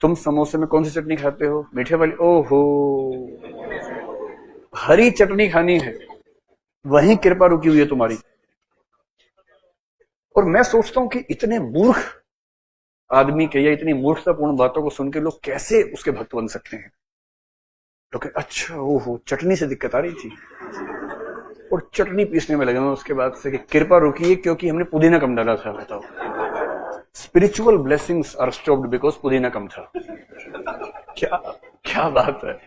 तुम समोसे में कौन सी चटनी खाते हो? मीठे वाली। ओहो, हरी चटनी खानी है, वहीं कृपा रुकी हुई है तुम्हारी। और मैं सोचता हूं कि इतने मूर्ख आदमी के या इतनी मूर्खतापूर्ण बातों को सुन के लोग कैसे उसके भक्त बन सकते हैं। तो अच्छा, ओहो, चटनी से दिक्कत आ रही थी और चटनी पीसने में लगे मैं उसके बाद से कि कृपा रुकी है क्योंकि हमने पुदीना कम डाला था। बताओ, spiritual blessings are stopped because पुदीना कम था। क्या क्या बात है।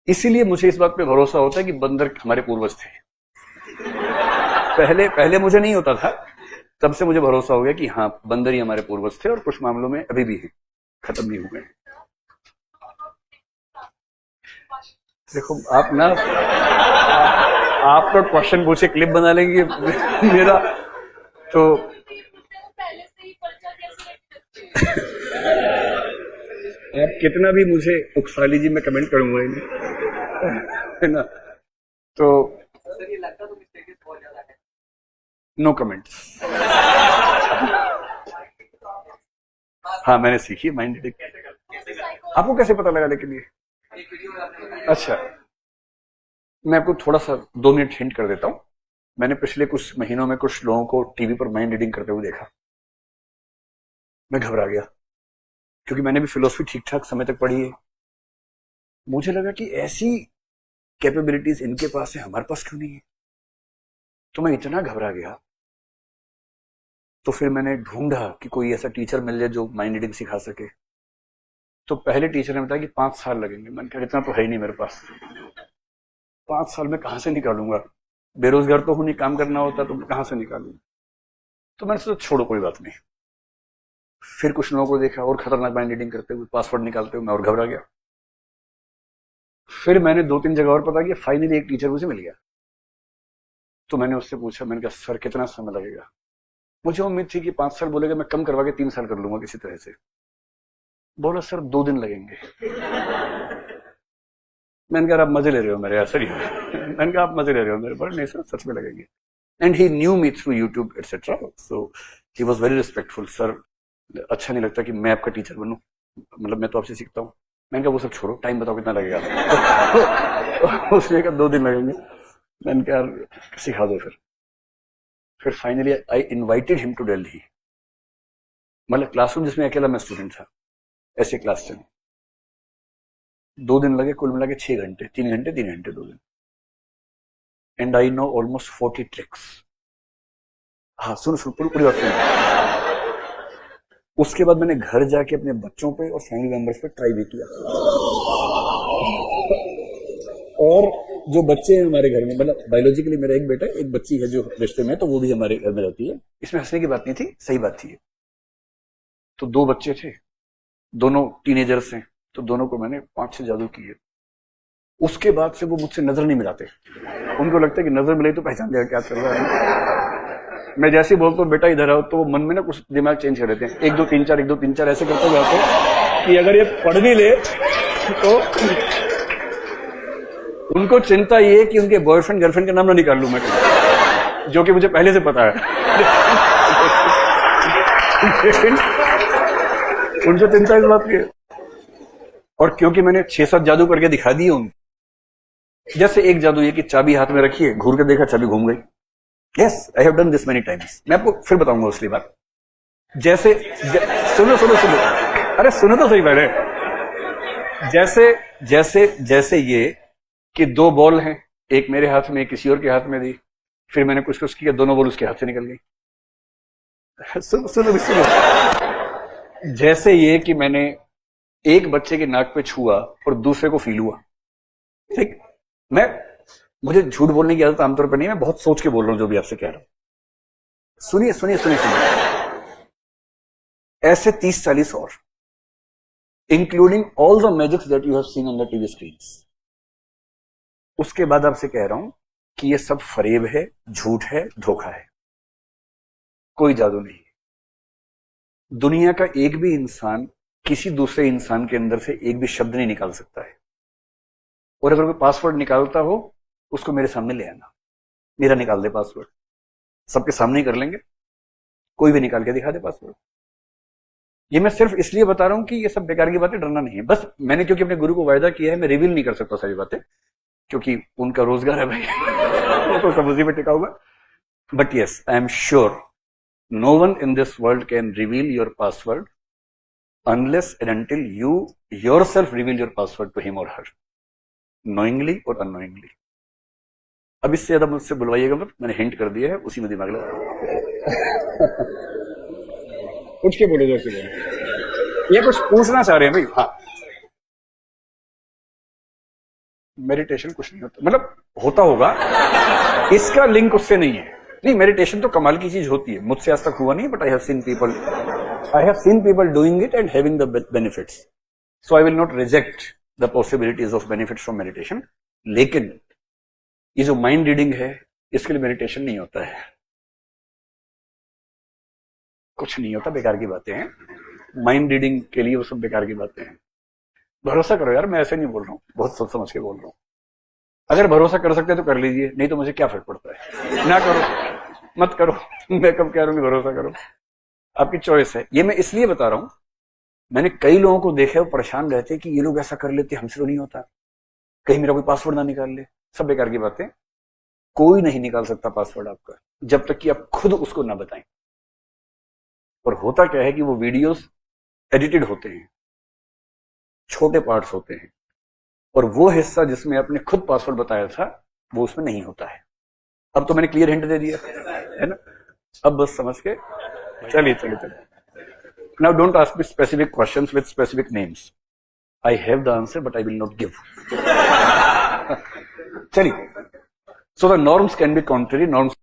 इसीलिए मुझे इस बात पे भरोसा होता है कि बंदर हमारे पूर्वज थे। पहले पहले मुझे नहीं होता था, तब से मुझे भरोसा हो गया कि हाँ, बंदर ही हमारे पूर्वज थे और कुछ मामलों में अभी भी हैं, खत्म नहीं हुए। देखो आप ना, आप तो क्वेश्चन पूछे क्लिप बना लेंगे मेरा तो। आप कितना भी मुझे उकसा लीजिए, मैं कमेंट करूंगा ही नहीं, है ना। तो नो कमेंट्स। हाँ, मैंने सीखी माइंड रीडिंग। आपको कैसे पता लगा लेकिन ये? अच्छा, मैं आपको थोड़ा सा 2 मिनट हिंट कर देता हूं। मैंने पिछले कुछ महीनों में कुछ लोगों को टीवी पर माइंड रीडिंग करते हुए देखा। मैं घबरा गया क्योंकि मैंने भी फिलोसफी ठीक ठाक समय तक पढ़ी है। मुझे लगा कि ऐसी कैपेबिलिटीज इनके पास है, हमारे पास क्यों नहीं है। तो मैं इतना घबरा गया, तो फिर मैंने ढूंढा कि कोई ऐसा टीचर मिल जाए जो माइंड रीडिंग सिखा सके। तो पहले टीचर ने बताया कि 5 साल लगेंगे। मैंने कहा इतना तो है ही नहीं मेरे पास, 5 साल में कहां से निकालूंगा, बेरोजगार तो हूं नहीं, काम करना होता तो कहां से निकालूंगा। तो मैंने सोचा छोड़ो, कोई बात नहीं। फिर कुछ लोगों को देखा और खतरनाक माइंड रीडिंग करते हुए, पासवर्ड निकालते हुए, मैं और घबरा गया। फिर मैंने 2-3 जगह और पता किया, फाइनली एक टीचर मुझे मिल गया। तो मैंने उससे पूछा, मैंने कहा सर कितना समय लगेगा? मुझे उम्मीद थी कि 5 साल बोलेगा, मैं कम करवा के 3 साल कर लूंगा किसी तरह से। बोला सर 2 दिन लगेंगे। मैंने कहा आप मजे ले रहे हो मेरे, ऐसा ही है। मैंने कहा आप मजे ले रहे हो मेरे पर। नहीं सर, सच में लगेंगे। And he new me through YouTube etcetera, so he was very respectful. Sir, अच्छा नहीं लगता कि मैं आपका टीचर बनूं, मतलब मैं तो आपसे सीखता हूँ। मैंने कहा वो सब छोड़ो, टाइम बताओ कितना लगेगा। उसने कहा 2 दिन लगेंगे। मैंने कहा सिखा दो फिर finally I invited him to Delhi. मतलब क्लासरूम जिसमें अकेला मैं स्टूडेंट था, ऐसे क्लास चली। 2 दिन लगे, कुल मिला के 6 घंटे, 3 घंटे 3 घंटे 2 दिन। And I know almost 40 tricks. हाँ सुनो सुनो, पूरी पूरी बात सुनो। उसके बाद मैंने घर जाके अपने बच्चों पे और फैमिली मेंबर्स पे ट्राई भी किया। और जो बच्चे हैं हमारे घर में, मतलब बायोलॉजिकली मेरा एक बेटा है, एक बच्ची है जो रिश्ते में, तो वो भी हमारे घर में रहती है। इसमें हंसने की बात नहीं थी, सही बात थी। तो 2 बच्चे थे, दोनों टीनेजर्स हैं, तो दोनों को मैंने 5-6 जादू किए। उसके बाद से वो मुझसे नजर नहीं मिलाते। उनको लगता है कि नजर मिले तो पहचान लिया क्या चल रहा है। मैं जैसे ही बोलता हूँ बेटा इधर आओ, तो वो मन में ना कुछ दिमाग चेंज कर देते हैं, 1 2 3 4 1 2 3 4 ऐसे करते जाते हैं कि अगर ये पढ़ भी ले तो उनको चिंता ये कि उनके बॉयफ्रेंड गर्लफ्रेंड का नाम ना निकाल लूं मैं, जो कि मुझे पहले से पता है। उनको चिंता इस बात की है। और क्योंकि मैंने 6-7 जादू करके दिखा दिए उनको। जैसे एक जादू ये कि चाबी हाथ में रखी है, घूर के देखा चाबी घूम गई। Yes, I have done this many times. मैं आपको फिर बताऊंगा उसकी बात। जैसे सुनो सुनो सुनो, अरे सुनो तो सही पहले। जैसे जैसे जैसे ये कि 2 बॉल हैं, एक मेरे हाथ में, एक किसी और के हाथ में दी। फिर मैंने कुछ कुछ किया, दोनों बॉल उसके हाथ से निकल गई। सुनो सुनो सुनो। जैसे ये कि मैंने एक बच्चे के नाक पे छुआ और दूसरे को फील हुआ। ठीक, मुझे झूठ बोलने की आदत आमतौर पर नहीं, मैं बहुत सोच के बोल रहा हूं जो भी आपसे कह रहा हूं। सुनिए सुनिए सुनिए सुनिए, ऐसे 30-40 और, including all the magics that you have seen on the TV screens. उसके बाद आपसे कह रहा हूं कि ये सब फरेब है, झूठ है, धोखा है, कोई जादू नहीं है। दुनिया का एक भी इंसान किसी दूसरे इंसान के अंदर से एक भी शब्द नहीं निकाल सकता है। और अगर कोई पासवर्ड निकालता हो, उसको मेरे सामने ले आना, मेरा निकाल दे पासवर्ड, सबके सामने ही कर लेंगे, कोई भी निकाल के दिखा दे पासवर्ड। ये मैं सिर्फ इसलिए बता रहा हूं कि ये सब बेकार की बातें, डरना नहीं है। बस मैंने क्योंकि अपने गुरु को वायदा किया है, मैं रिवील नहीं कर सकता सारी बातें, क्योंकि उनका रोजगार है भाई वो तो सब उसी पे टिका हुआ। But yes, I am sure no one in this world can reveal your password unless and until you yourself reveal your password to him or her, knowingly or unknowingly. अब इससे ज्यादा मुझसे बुलवाइएगा मत, मैंने हिंट कर दिया है, उसी में दिमाग लगा उठ के बोलो, जैसे बोलो। ये कुछ पूछना चाह रहे हैं भाई? हाँ, मेडिटेशन कुछ नहीं होता, मतलब होता होगा, इसका लिंक उससे नहीं है। नहीं, मेडिटेशन तो कमाल की चीज होती है, मुझसे आज तक हुआ नहीं, but I have seen people doing it and having the benefits, so I will not reject the possibilities of benefits from meditation. लेकिन ये जो माइंड रीडिंग है, इसके लिए मेडिटेशन नहीं होता है, कुछ नहीं होता, बेकार की बातें हैं। माइंड रीडिंग के लिए वो सब बेकार की बातें हैं। भरोसा करो यार, मैं ऐसे नहीं बोल रहा हूं, बहुत सोच समझ के बोल रहा हूं। अगर भरोसा कर सकते तो कर लीजिए, नहीं तो मुझे क्या फर्क पड़ता है, ना करो, मत करो, मैं कब कह रहा हूं कि भरोसा करो, आपकी चॉइस है। ये मैं इसलिए बता रहा हूं, मैंने कई लोगों को देखा है, वो परेशान रहते कि ये लोग ऐसा कर लेते, हमसे तो नहीं होता, कहीं मेरा कोई पासवर्ड ना निकाल ले। सब बेकार की बातें, कोई नहीं निकाल सकता पासवर्ड आपका, जब तक कि आप खुद उसको ना बताएं। और होता क्या है कि वो वीडियोस एडिटेड होते हैं, छोटे पार्ट्स होते हैं, और वो हिस्सा जिसमें आपने खुद पासवर्ड बताया था वो उसमें नहीं होता है। अब तो मैंने क्लियर हिंट दे दिया है ना, अब बस समझ के चलिए चलिए चलिए। Now don't ask me specific questions with specific names, I have the answer but I will not give. चलिए, so the norms can be contrary, norms